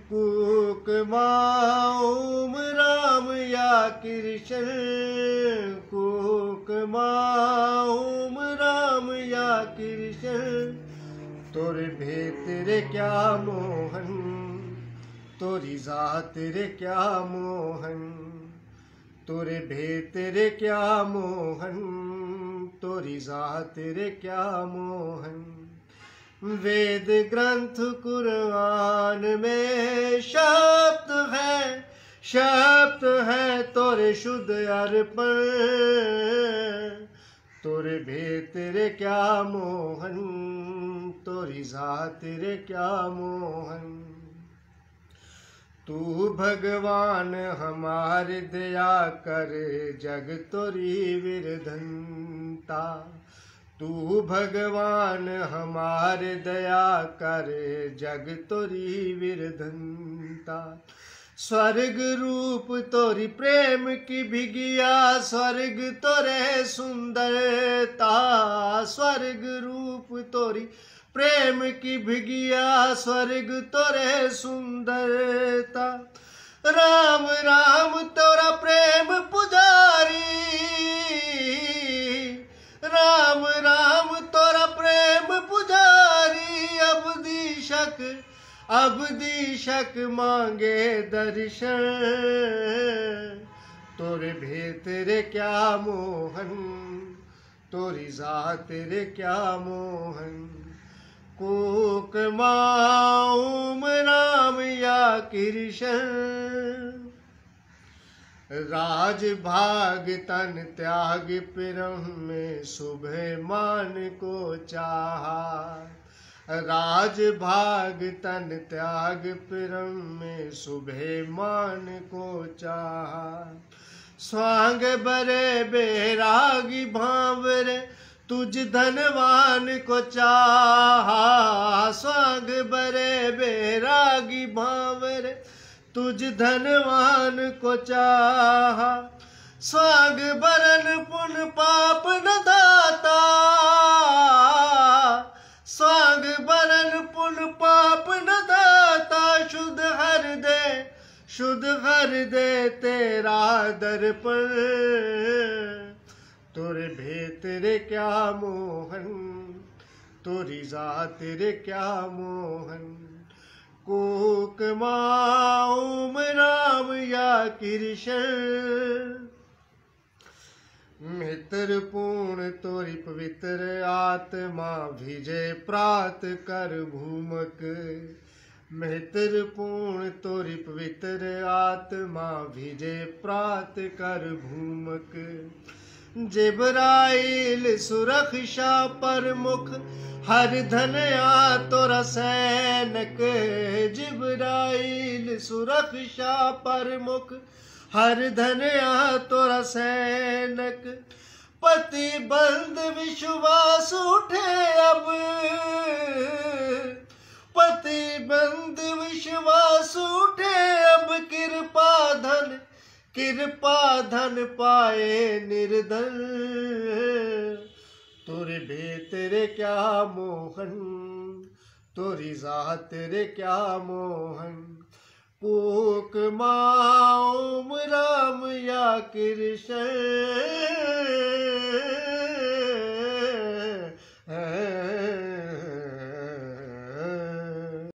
कूक माऊम राम या कृष्ण, कूक माऊम राम या कृष्ण, तोरे भेत रे क्या मोहन, तोरी जात रे क्या मोहन, तोरे भेत रे क्या मोहन, तोरी जात रे क्या मोहन। वेद ग्रंथ कुरान में शब्द है तोरे शुद्ध अर्पण, तोरे भेत रे क्या मोहन, तोरी जात रे क्या मोहन। तू भगवान हमारे दया कर, जग तोरी विरधनता, तू भगवान हमारे दया कर, जग तोरी विरधनता। स्वर्ग रूप तोरी प्रेम की भिगिया, स्वर्ग तोरे सुंदरता, स्वर्ग रूप तोरी प्रेम की भिगिया, स्वर्ग तोरे सुंदरता। राम राम तोरा प्रेम पुजारी, राम राम तोरा प्रेम पुजारी। अब दीशक मांगे दर्शन, तोरे भेत रे क्या मोहन, तोरी जात रे क्या मोहन। कूक माऊम राम या कृष्ण, राज भाग तन त्याग पिरम में सुबह मान को चाहा, राज भाग तन त्याग पिरम में सुबह मान को चाहा। स्वांग बरे बैरागी भांवरे तुझ धनवान को चाहा, स्वांग बरे बैरागी भांवरे तुझ धनवान को चाहा। स्वांग बरन पुन पाप न दाता, स्वांग बरन पुन पाप न दाता। शुद्ध हर दे तेरा दर्पण, तोरे भेत रे क्या मोहन, तोरी जात रे क्या मोहन। कूक माऊम राम या कृष्ण, मित्र पूर्ण तोरी पवित्र आत्मा भिजे प्रात कर भूमक, मित्र पूर्ण तोरी पवित्र आत्मा भिजे प्रात कर भूमक। जिब्राइल सुरक्षा पर मुख हर धनया तोरा सैनक, जिब्राइल सुरक्षा पर मुख हर धनया तोरा सैनक। पति बंद विश्वास उठे अब, पति बंद विश्वास उठे अब। कृपा धन पाए निर्धन, तोरे भेत रे क्या मोहन, तोरी जात रे क्या मोहन। कूक माऊम राम या कृष्ण।